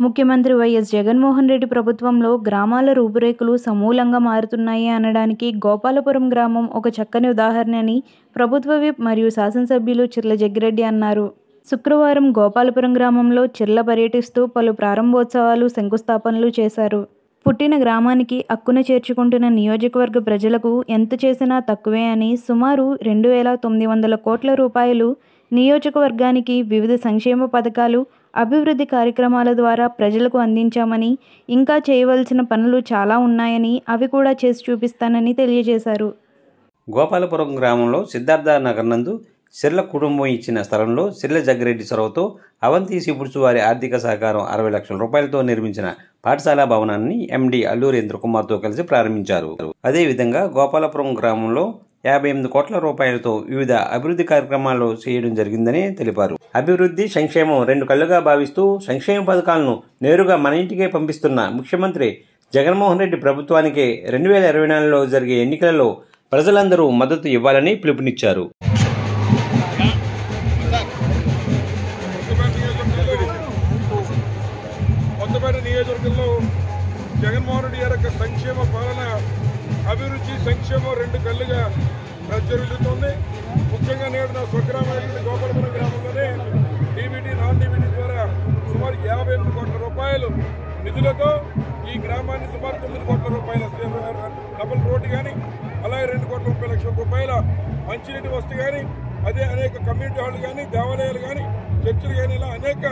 ముఖ్యమంత్రి వైఎస్ జగన్మోహన్ రెడ్డి ప్రభుత్వంలో గ్రామాల రూపురేఖలు సమూలంగా మారుతున్నాయి అనడానికి గోపాలపురం గ్రామం ఒక చక్కని ఉదాహరణ అని ప్రభుత్వ విప్ మరియు శాసనసభ్యులు చిర్ల జగ్గిరెడ్డి అన్నారు. శుక్రవారం గోపాలపురం గ్రామంలో చిర్ల పర్యటిస్తూ పలు ప్రారంభోత్సవాలు, శంకుస్థాపనలు చేశారు. పుట్టిన గ్రామానికి అక్కున చేర్చుకుంటున్న నియోజకవర్గ ప్రజలకు ఎంత చేసినా తక్కువే అని సుమారు 2,900 కోట్ల రూపాయలు నియోజకవర్గానికి వివిధ సంక్షేమ పథకాలు, అభివృద్ధి కార్యక్రమాల ద్వారా ప్రజలకు అందించామని, ఇంకా చేయవలసిన పనులు చాలా ఉన్నాయని, అవి కూడా చేసి చూపిస్తానని తెలియజేశారు. గోపాలపురం గ్రామంలో సిద్ధార్థ నగర్ నందు సిర్ల కుటుంబం ఇచ్చిన స్థలంలో సిర్ల జగ్గిరెడ్డి చొరవతో అవంతి సీఫుడ్స్ వారి ఆర్థిక సహకారం 60 లక్షల రూపాయలతో నిర్మించిన పాఠశాల భవనాన్ని ఎండి అల్లూరి ఇంద్రకుమార్తో కలిసి ప్రారంభించారు. అదేవిధంగా గోపాలపురం గ్రామంలో 58 కోట్ల రూపాయలతో వివిధ అభివృద్ధి కార్యక్రమాలు చేయడం జరిగిందని తెలిపారు. అభివృద్ధి, సంక్షేమం రెండు కళ్ళుగా భావిస్తూ సంక్షేమ పథకాలను నేరుగా మన ఇంటికే పంపిస్తున్న ముఖ్యమంత్రి జగన్మోహన్ రెడ్డి ప్రభుత్వానికి 2024లో జరిగే ఎన్నికలలో ప్రజలందరూ మద్దతు ఇవ్వాలని పిలుపునిచ్చారు. నియోజకవర్గంలో జగన్మోహన్ రెడ్డి గారి యొక్క సంక్షేమ పాలన, అభివృద్ధి, సంక్షేమం రెండు కళ్ళుగా ప్రజ్వరిల్లుతోంది. ముఖ్యంగా నేడు నా స్వగ్రామైనటువంటి గోపాలపురం గ్రామంలోనే డీబీటీ, నాన్ డీబీటీ ద్వారా సుమారు 58 కోట్ల రూపాయలు నిధులతో ఈ గ్రామాన్ని సుమారు 9 కోట్ల రూపాయల డబుల్ రోడ్డు కానీ, అలాగే 2,30 లక్షల రూపాయల మంచినీటి వసతి కానీ, అదే అనేక కమ్యూనిటీ హాళ్ళు కానీ, దేవాలయాలు కానీ, చర్చిలు కానీ, ఇలా అనేక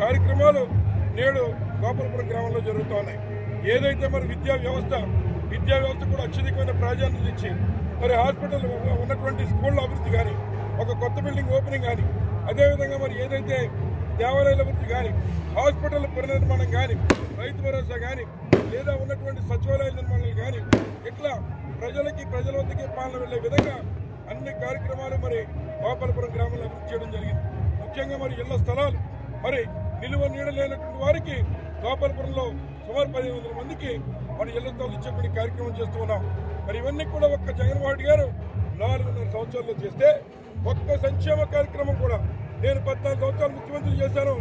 కార్యక్రమాలు నేడు గోపాలపురం గ్రామంలో జరుగుతూ ఉన్నాయి. ఏదైతే మరి విద్యా వ్యవస్థ కూడా అత్యధికమైన ప్రాధాన్యత ఇచ్చి మరి హాస్పిటల్ ఉన్నటువంటి స్కూళ్ళ అభివృద్ధి కానీ, ఒక కొత్త బిల్డింగ్ ఓపెనింగ్ కానీ, అదేవిధంగా మరి ఏదైతే దేవాలయాల అభివృద్ధి కానీ, హాస్పిటల్ పునర్నిర్మాణం కానీ, రైతు భరోసా కానీ, లేదా ఉన్నటువంటి సచివాలయాల నిర్మాణాలు కానీ, ఇట్లా ప్రజల వద్దకే పాలన వెళ్లే విధంగా అన్ని కార్యక్రమాలు మరి గోపాలపురం గ్రామంలో అభివృద్ధి చేయడం జరిగింది. ముఖ్యంగా మరి ఇళ్ల స్థలాలు మరి నిలువ నీడ లేనటువంటి వారికి గోపాలపురంలో సుమారు 1500 మందికి మన ఇళ్ల స్థలాలు ఇచ్చేటువంటి కార్యక్రమం చేస్తూ ఉన్నాం. మరి ఇవన్నీ కూడా ఒక్క జగన్మోహన్ రెడ్డి గారు 4.5 సంవత్సరాల్లో చేస్తే, ఒక్క సంక్షేమ కార్యక్రమం కూడా నేను 14 సంవత్సరాలు ముఖ్యమంత్రి చేశాను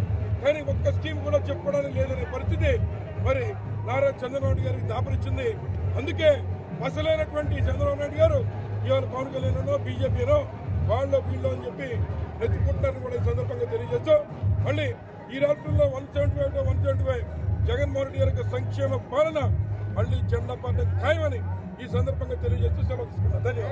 కానీ ఒక్క స్కీమ్ కూడా చెప్పుకోవడానికి లేదనే పరిస్థితి మరి నారా చంద్రబాబు నాయుడు గారికి దాపరిచ్చింది. అందుకే అసలైనటువంటి చంద్రబాబు నాయుడు గారు ఇవాళ పవన్ కళ్యాణ్ బీజేపీనో వాళ్ళు వీళ్ళు అని చెప్పి నెత్తుకుంటారని కూడా ఈ సందర్భంగా తెలియజేస్తూ, మళ్ళీ ఈ రాష్ట్రంలో 175 జగన్మోహన్ రెడ్డి గారి సంక్షేమ పాలన మళ్ళీ జెండా పార్టీ ఖాయమని ఈ సందర్భంగా తెలియజేస్తూ సెలవు తీసుకున్నారు. ధన్యవాదాలు.